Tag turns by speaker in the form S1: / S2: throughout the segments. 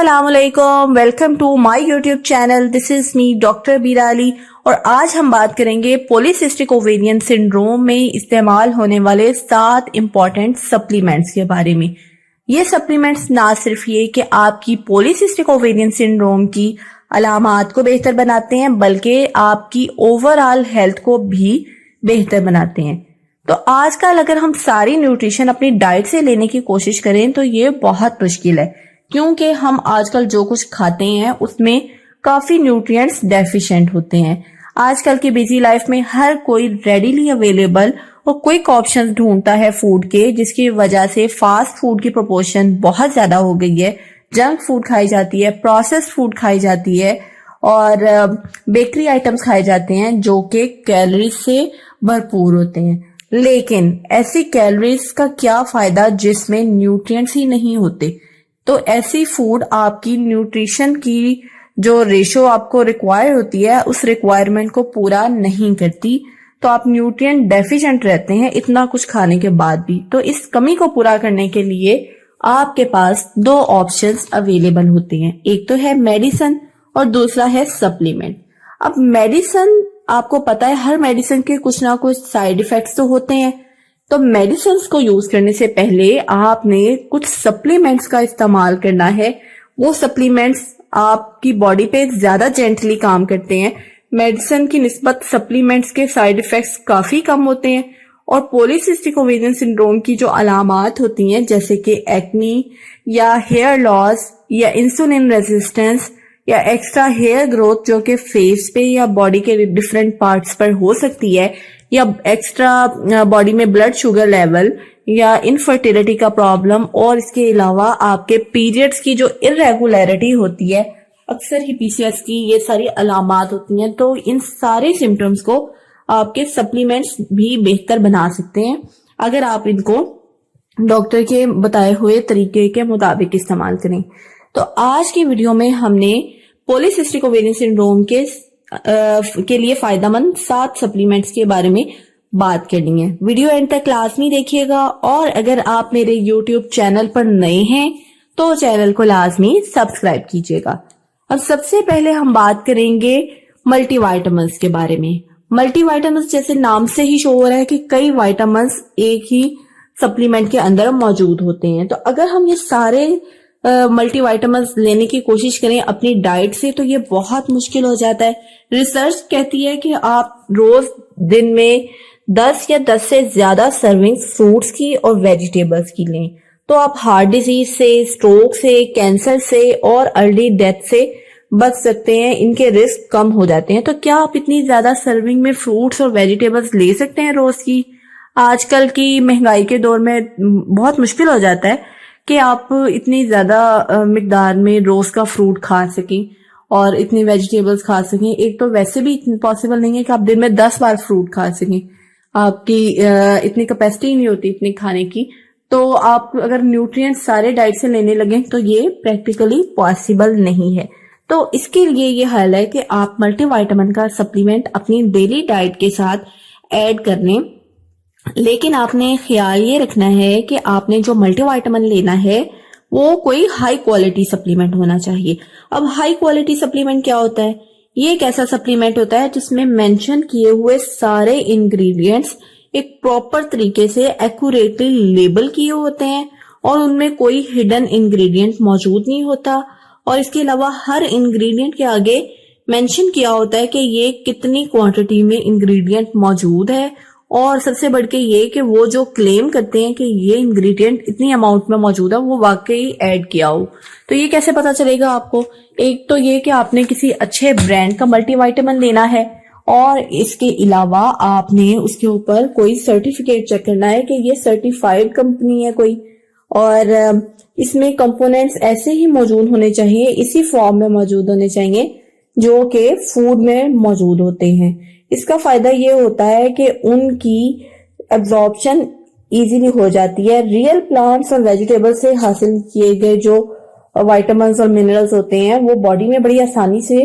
S1: अस्सलामुअलैकुम, welcome to my YouTube channel. This is me doctor Birali और आज हम बात करेंगे पॉलीसिस्टिक ओवेरियन सिंड्रोम में इस्तेमाल होने वाले 7 इम्पॉर्टेंट सप्लीमेंट्स के बारे में। ये सप्लीमेंट्स ना सिर्फ ये कि आपकी पॉलीसिस्टिक ओवेरियन सिंड्रोम की अलामात को बेहतर बनाते हैं बल्कि आपकी ओवरऑल हेल्थ को भी बेहतर बनाते हैं। तो आजकल अगर हम सारी न्यूट्रिशन अपनी डाइट से लेने की कोशिश करें तो ये बहुत मुश्किल है, क्योंकि हम आजकल जो कुछ खाते हैं उसमें काफी न्यूट्रिएंट्स डेफिशिएंट होते हैं। आजकल की बिजी लाइफ में हर कोई रेडीली अवेलेबल और क्विक ऑप्शंस ढूंढता है फूड के, जिसकी वजह से फास्ट फूड की प्रोपोर्शन बहुत ज्यादा हो गई है। जंक फूड खाई जाती है, प्रोसेस्ड फूड खाई जाती है और बेकरी आइटम्स खाए जाते हैं जो कि कैलोरीज से भरपूर होते हैं। लेकिन ऐसी कैलोरीज का क्या फायदा जिसमें न्यूट्रिएंट्स ही नहीं होते। तो ऐसी फूड आपकी न्यूट्रिशन की जो रेशो आपको रिक्वायर होती है उस रिक्वायरमेंट को पूरा नहीं करती, तो आप न्यूट्रिएंट डेफिशिएंट रहते हैं इतना कुछ खाने के बाद भी। तो इस कमी को पूरा करने के लिए आपके पास 2 ऑप्शंस अवेलेबल होते हैं, एक तो है मेडिसिन और दूसरा है सप्लीमेंट। अब मेडिसिन, आपको पता है हर मेडिसिन के कुछ ना कुछ साइड इफेक्ट्स तो होते हैं, तो मेडिसिन को यूज करने से पहले आपने कुछ सप्लीमेंट्स का इस्तेमाल करना है। वो सप्लीमेंट्स आपकी बॉडी पे ज्यादा जेंटली काम करते हैं। मेडिसिन की निस्बत सप्लीमेंट्स के साइड इफेक्ट्स काफी कम होते हैं और पॉलीसिस्टिक ओवेरियन सिंड्रोम की जो अलामात होती हैं जैसे कि एक्नी या हेयर लॉस या इंसुलिन रेजिस्टेंस या एक्स्ट्रा हेयर ग्रोथ जो कि फेस पे या बॉडी के डिफरेंट पार्ट्स पर हो सकती है, या एक्स्ट्रा बॉडी में ब्लड शुगर लेवल या इनफर्टिलिटी का प्रॉब्लम, और इसके अलावा आपके पीरियड्स की जो इरेगुलरिटी होती है, अक्सर ही पीसीओएस की ये सारी अलामात होती हैं। तो इन सारे सिम्टम्स को आपके सप्लीमेंट्स भी बेहतर बना सकते हैं अगर आप इनको डॉक्टर के बताए हुए तरीके के मुताबिक इस्तेमाल करें। तो आज की वीडियो में हमने पॉलीसिस्टिक ओवेरियन सिंड्रोम के लिए फायदेमंद 7 सप्लीमेंट्स के बारे में बात करनी है। वीडियो एंड तक लाजमी देखिएगा और अगर आप मेरे यूट्यूब चैनल पर नए हैं तो चैनल को लाजमी सब्सक्राइब कीजिएगा। अब सबसे पहले हम बात करेंगे मल्टीविटामिन्स के बारे में। मल्टीविटामिन्स जैसे नाम से ही शो हो रहा है कि कई विटामिन्स एक ही सप्लीमेंट के अंदर मौजूद होते हैं। तो अगर हम ये सारे मल्टीविटामिन्स लेने की कोशिश करें अपनी डाइट से तो ये बहुत मुश्किल हो जाता है। रिसर्च कहती है कि आप रोज दिन में 10 या 10 से ज्यादा सर्विंग फ्रूट्स की और वेजिटेबल्स की लें तो आप हार्ट डिजीज से, स्ट्रोक से, कैंसर से और अर्ली डेथ से बच सकते हैं। इनके रिस्क कम हो जाते हैं। तो क्या आप इतनी ज्यादा सर्विंग में फ्रूट्स और वेजिटेबल्स ले सकते हैं रोज की? आजकल की महंगाई के दौर में बहुत मुश्किल हो जाता है कि आप इतनी ज्यादा मिकदार में रोज का फ्रूट खा सकें और इतनी वेजिटेबल्स खा सकें। एक तो वैसे भी पॉसिबल नहीं है कि आप दिन में 10 बार फ्रूट खा सकें, आपकी इतनी कैपेसिटी नहीं होती इतनी खाने की। तो आप अगर न्यूट्रिएंट्स सारे डाइट से लेने लगे तो ये प्रैक्टिकली पॉसिबल नहीं है। तो इसके लिए ये हल है कि आप मल्टीविटामिन का सप्लीमेंट अपनी डेली डाइट के साथ ऐड कर लें। लेकिन आपने ख्याल ये रखना है कि आपने जो मल्टीविटामिन लेना है वो कोई हाई क्वालिटी सप्लीमेंट होना चाहिए। अब हाई क्वालिटी सप्लीमेंट क्या होता है? ये एक ऐसा सप्लीमेंट होता है जिसमें मेंशन किए हुए सारे इंग्रेडिएंट्स एक प्रॉपर तरीके से एक्यूरेटली लेबल किए होते हैं और उनमें कोई हिडन इंग्रेडिएंट मौजूद नहीं होता। और इसके अलावा हर इंग्रेडिएंट के आगे मेंशन किया होता है कि ये कितनी क्वांटिटी में इंग्रेडिएंट मौजूद है, और सबसे बढ़ के ये कि वो जो क्लेम करते हैं कि ये इंग्रेडिएंट इतनी अमाउंट में मौजूद है वो वाकई ऐड किया हो। तो ये कैसे पता चलेगा आपको? एक तो ये कि आपने किसी अच्छे ब्रांड का मल्टीविटामिन लेना है और इसके अलावा आपने उसके ऊपर कोई सर्टिफिकेट चेक करना है कि ये सर्टिफाइड कंपनी है कोई, और इसमें कंपोनेंट्स ऐसे ही मौजूद होने चाहिए, इसी फॉर्म में मौजूद होने चाहिए जो कि फूड में मौजूद होते हैं। इसका फायदा ये होता है कि उनकी एब्जॉर्प्शन इजीली हो जाती है। रियल प्लांट्स और वेजिटेबल से हासिल किए गए जो विटामिन्स और मिनरल्स होते हैं वो बॉडी में बड़ी आसानी से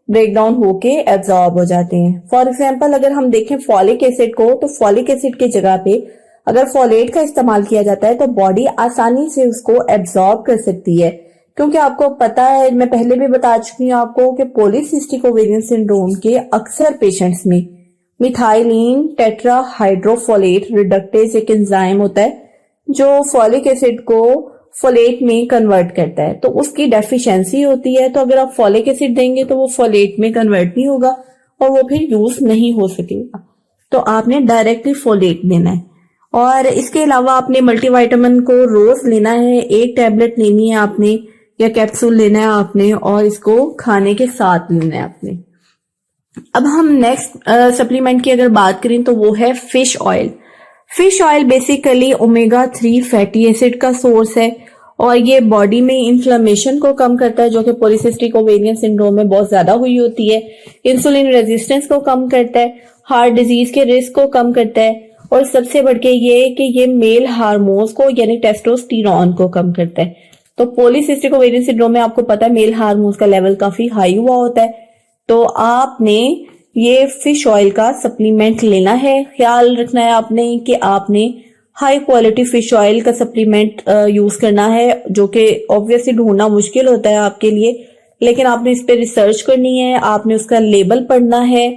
S1: ब्रेक डाउन होके एब्जॉर्ब हो जाते हैं। फॉर एग्जांपल अगर हम देखें फॉलिक एसिड को, तो फॉलिक एसिड की जगह पे अगर फोलेट का इस्तेमाल किया जाता है तो बॉडी आसानी से उसको एब्जॉर्ब कर सकती है। क्योंकि आपको पता है, मैं पहले भी बता चुकी हूँ आपको कि पॉलीसिस्टिक ओवेरियन सिंड्रोम के अक्सर पेशेंट्स में मिथाइलिन टेट्राहाइड्रोफोलेट रिडक्टेज एक एंजाइम होता है जो फॉलिक एसिड को फोलेट में कन्वर्ट करता है, तो उसकी डेफिशिएंसी होती है। तो अगर आप फॉलिक एसिड देंगे तो वो फोलेट में कन्वर्ट नहीं होगा और वो फिर यूज नहीं हो सकेगा। तो आपने डायरेक्टली फोलेट देना है। और इसके अलावा आपने मल्टीविटामिन को रोज लेना है, एक टैबलेट लेनी है आपने या कैप्सूल लेना है आपने, और इसको खाने के साथ लेना है आपने। अब हम नेक्स्ट सप्लीमेंट की अगर बात करें तो वो है fish oil. Fish oil basically omega 3 fatty acid का सोर्स है और ये बॉडी में इन्फ्लेमेशन को कम करता है जो कि पॉलीसिस्टिक ओवेरियन सिंड्रोम में बहुत ज्यादा हुई होती है। इंसुलिन रेजिस्टेंस को कम करता है, हार्ट डिजीज के रिस्क को कम करता है और सबसे बढ़ के ये कि ये मेल हार्मोन्स को यानी टेस्टोस्टेरोन को कम करता है। तो पॉलीसिस्टिक ओवेरियन सिंड्रोम में आपको पता है मेल हार्मोन्स का लेवल काफी हाई हुआ होता है, तो आपने ये फिश ऑयल का सप्लीमेंट लेना है। ख्याल रखना है आपने कि आपने हाई क्वालिटी फिश ऑयल का सप्लीमेंट यूज करना है, जो कि ऑब्वियसली ढूंढना मुश्किल होता है आपके लिए, लेकिन आपने इस पे रिसर्च करनी है, आपने उसका लेबल पढ़ना है।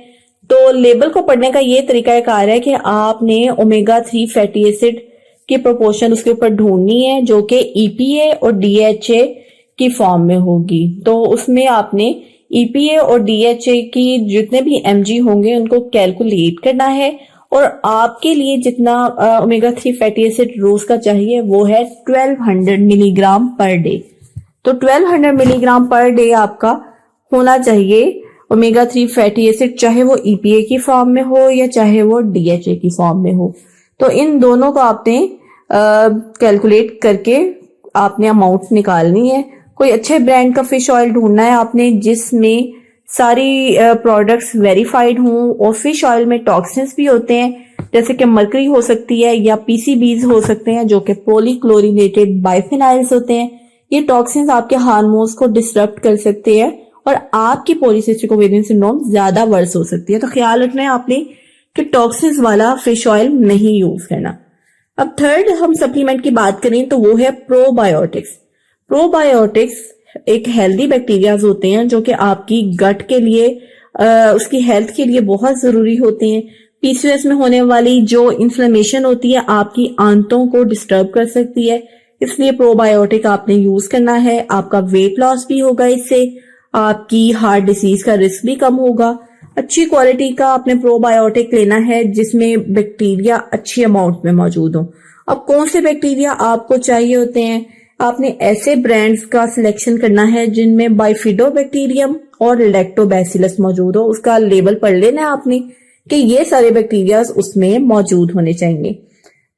S1: तो लेबल को पढ़ने का ये तरीका कार है कि आपने ओमेगा 3 फैटी एसिड की प्रोपोर्शन उसके ऊपर ढूंढनी है जो कि EPA और DHA की फॉर्म में होगी। तो उसमें आपने EPA और DHA की जितने भी mg होंगे उनको कैलकुलेट करना है और आपके लिए जितना ओमेगा 3 फैटी एसिड रोज का चाहिए वो है 1200 मिलीग्राम पर डे। तो 1200 मिलीग्राम पर डे आपका होना चाहिए ओमेगा 3 फैटी एसिड, चाहे वो EPA की फॉर्म में हो या चाहे वो DHA की फॉर्म में हो। तो इन दोनों को आपने कैलकुलेट करके आपने अमाउंट निकालनी है। कोई अच्छे ब्रांड का फिश ऑयल ढूंढना है आपने जिसमें सारी प्रोडक्ट्स वेरीफाइड हों, और फिश ऑयल में टॉक्सिन्स भी होते हैं जैसे कि मरकरी हो सकती है या PCBs हो सकते हैं जो कि पॉलीक्लोरिनेटेड बाइफेनाइल्स होते हैं। ये टॉक्सिन्स आपके हार्मोन्स को डिसरप्ट कर सकते हैं और आपकी पॉलीसिस्टिक ओवेरियन सिंड्रोम ज्यादा वर्स हो सकती है। तो ख्याल रखना है आपने कि टॉक्सिन्स वाला फिश ऑयल नहीं यूज करना। अब थर्ड हम सप्लीमेंट की बात करें तो वो है प्रोबायोटिक्स। प्रोबायोटिक्स एक हेल्दी बैक्टीरियाज होते हैं जो कि आपकी गट के लिए उसकी हेल्थ के लिए बहुत जरूरी होते हैं। PCOS में होने वाली जो इन्फ्लेमेशन होती है आपकी आंतों को डिस्टर्ब कर सकती है, इसलिए प्रोबायोटिक आपने यूज करना है। आपका वेट लॉस भी होगा इससे, आपकी हार्ट डिसीज का रिस्क भी कम होगा। अच्छी क्वालिटी का आपने प्रोबायोटिक लेना है जिसमें बैक्टीरिया अच्छी अमाउंट में मौजूद हो। अब कौन से बैक्टीरिया आपको चाहिए होते हैं, आपने ऐसे ब्रांड्स का सिलेक्शन करना है जिनमें बाइफिडोबैक्टीरियम और लैक्टोबैसिलस मौजूद हो। उसका लेबल पढ़ लेना है आपने कि ये सारे बैक्टीरिया उसमें मौजूद होने चाहिए।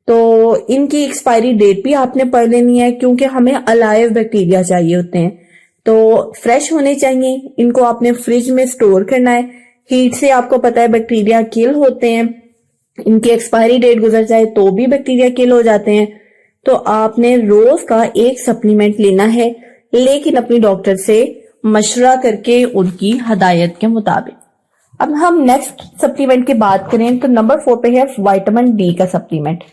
S1: तो इनकी एक्सपायरी डेट भी आपने पढ़ लेनी है क्योंकि हमें अलाइव बैक्टीरिया चाहिए होते हैं, तो फ्रेश होने चाहिए। इनको आपने फ्रिज में स्टोर करना है। हीट से आपको पता है बैक्टीरिया किल होते हैं, इनकी एक्सपायरी डेट गुजर जाए तो भी बैक्टीरिया किल हो जाते हैं। तो आपने रोज का एक सप्लीमेंट लेना है, लेकिन अपनी डॉक्टर से मशवरा करके उनकी हदायत के मुताबिक। अब हम नेक्स्ट सप्लीमेंट की बात करें तो नंबर 4 पे है विटामिन D का सप्लीमेंट।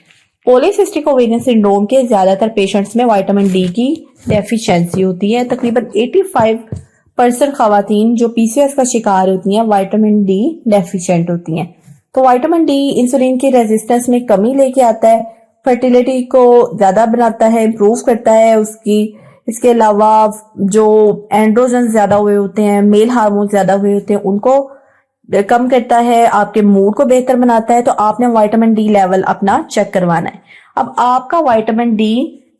S1: पॉलीसिस्टिक ओवेरियन सिंड्रोम के ज्यादातर पेशेंट्स में विटामिन D की डेफिशिएंसी होती है। तकरीबन 85% खवातीन जो PCOS का शिकार होती हैं विटामिन D डेफिशिएंट होती हैं। तो विटामिन D इंसुलिन की रेजिस्टेंस में कमी लेके आता है, फर्टिलिटी को ज्यादा बनाता है, इंप्रूव करता है उसकी। इसके अलावा जो एंड्रोजन ज्यादा हुए होते हैं, मेल हार्मोन ज्यादा हुए होते हैं, उनको कम करता है, आपके मूड को बेहतर बनाता है। तो आपने विटामिन D लेवल अपना चेक करवाना है। अब आपका विटामिन D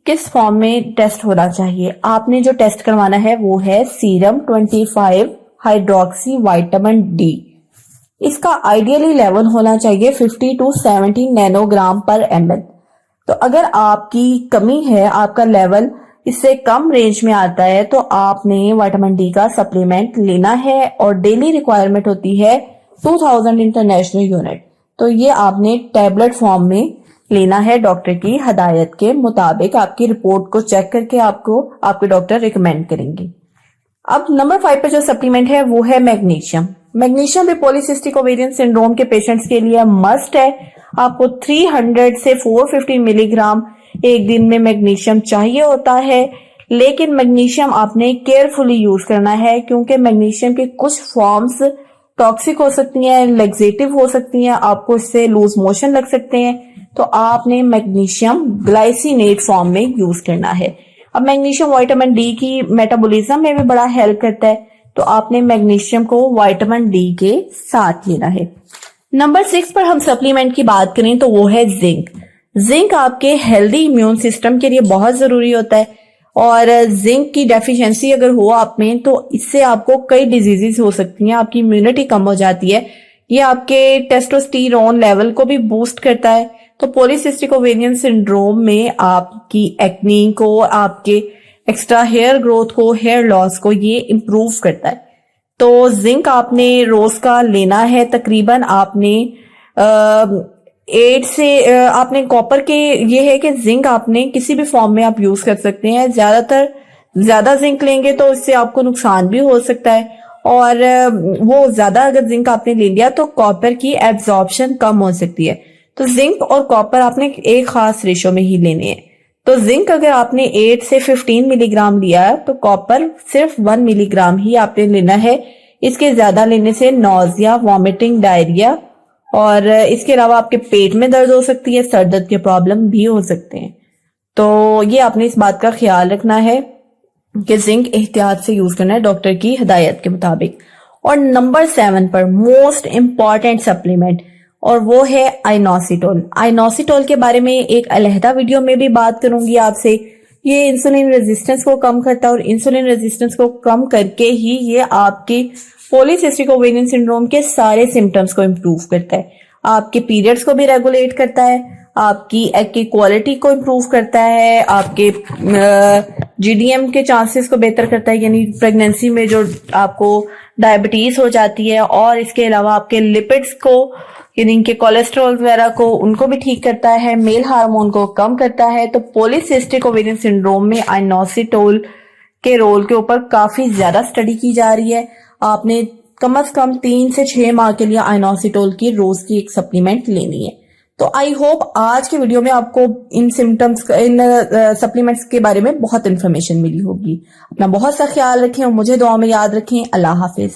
S1: किस फॉर्म में टेस्ट होना चाहिए, आपने जो टेस्ट करवाना है वो है सीरम 25 हाइड्रोक्सी विटामिन D। इसका आइडियली लेवल होना चाहिए 50 to 70 नैनोग्राम पर ml। तो अगर आपकी कमी है, आपका लेवल इससे कम रेंज में आता है, तो आपने विटामिन D का सप्लीमेंट लेना है और डेली रिक्वायरमेंट होती है 2000 इंटरनेशनल यूनिट। तो ये आपने टैबलेट फॉर्म में लेना है डॉक्टर की हदायत के मुताबिक। आपकी रिपोर्ट को चेक करके आपको आपके डॉक्टर रिकमेंड करेंगे। अब नंबर 5 पे जो सप्लीमेंट है वो है मैग्नीशियम। मैग्नीशियम भी पॉलीसिस्टिक ओवेरियन सिंड्रोम के पेशेंट्स के लिए मस्ट है। आपको 300 से 450 मिलीग्राम एक दिन में मैग्नीशियम चाहिए होता है, लेकिन मैग्नीशियम आपने केयरफुली यूज करना है, क्योंकि मैग्नीशियम के कुछ फॉर्म्स टॉक्सिक हो सकती हैं, लेक्सेटिव हो सकती हैं, आपको इससे लूज मोशन लग सकते हैं। तो आपने मैग्नीशियम ग्लाइसिनेट फॉर्म में यूज करना है। अब मैग्नीशियम विटामिन डी की मेटाबॉलिज्म में भी बड़ा हेल्प करता है, तो आपने मैग्नीशियम को विटामिन डी के साथ लेना है। नंबर 6 पर हम सप्लीमेंट की बात करें तो वो है जिंक। जिंक आपके हेल्दी इम्यून सिस्टम के लिए बहुत जरूरी होता है, और जिंक की डेफिशिएंसी अगर हो आप में तो इससे आपको कई डिजीजेस हो सकती हैं, आपकी इम्यूनिटी कम हो जाती है, ये आपके टेस्टोस्टेरोन लेवल को भी बूस्ट करता है। तो पॉलीसिस्टिक ओवेरियन सिंड्रोम में आपकी एक्नी को, आपके एक्स्ट्रा हेयर ग्रोथ को, हेयर लॉस को ये इम्प्रूव करता है। तो जिंक आपने रोज का लेना है। तकरीबन आपने 8 से आपने कॉपर के, ये है कि जिंक आपने किसी भी फॉर्म में आप यूज कर सकते हैं। ज्यादा जिंक लेंगे तो इससे आपको नुकसान भी हो सकता है, और वो ज्यादा अगर जिंक आपने ले लिया तो कॉपर की एब्जॉर्प्शन कम हो सकती है। तो जिंक और कॉपर आपने एक खास रेशो में ही लेने हैं। तो जिंक अगर आपने 8 से 15 मिलीग्राम लिया तो कॉपर सिर्फ 1 मिलीग्राम ही आपने लेना है। इसके ज्यादा लेने से नॉजिया, वॉमिटिंग, डायरिया और इसके अलावा आपके पेट में दर्द हो सकती है, सर दर्द के प्रॉब्लम भी हो सकते हैं। तो ये आपने इस बात का ख्याल रखना है कि जिंक एहतियात से यूज करना है डॉक्टर की हिदायत के मुताबिक। और नंबर 7 पर मोस्ट इंपॉर्टेंट सप्लीमेंट, और वो है आइनोसिटोल। आइनोसिटोल के बारे में एक अलहदा वीडियो में भी बात करूंगी आपसे। ये इंसुलिन रेजिस्टेंस को कम करता है, और इंसुलिन रेजिस्टेंस को कम करके ही ये आपके पॉलीसिस्टिक ओवेरियन सिंड्रोम के सारे सिम्टम्स को इम्प्रूव करता है। आपके पीरियड्स को भी रेगुलेट करता है, आपकी एग की क्वालिटी को इम्प्रूव करता है, आपके जीडीएम के चांसेस को बेहतर करता है, यानी प्रेगनेंसी में जो आपको डायबिटीज हो जाती है, और इसके अलावा आपके लिपिड्स को, यानी इनके कोलेस्ट्रॉल वगैरह को, उनको भी ठीक करता है, मेल हार्मोन को कम करता है। तो पॉलीसिस्टिक ओवेरियन सिंड्रोम में आइनोसिटोल के रोल के ऊपर काफी ज्यादा स्टडी की जा रही है। आपने कम से कम 3 से 6 माह के लिए आइनोसिटोल की रोज की एक सप्लीमेंट लेनी है। तो आई होप आज के वीडियो में आपको इन सिम्टम्स, इन सप्लीमेंट्स के बारे में बहुत इन्फॉर्मेशन मिली होगी। अपना बहुत सा ख्याल रखें और मुझे दुआ में याद रखें। अल्लाह हाफिज।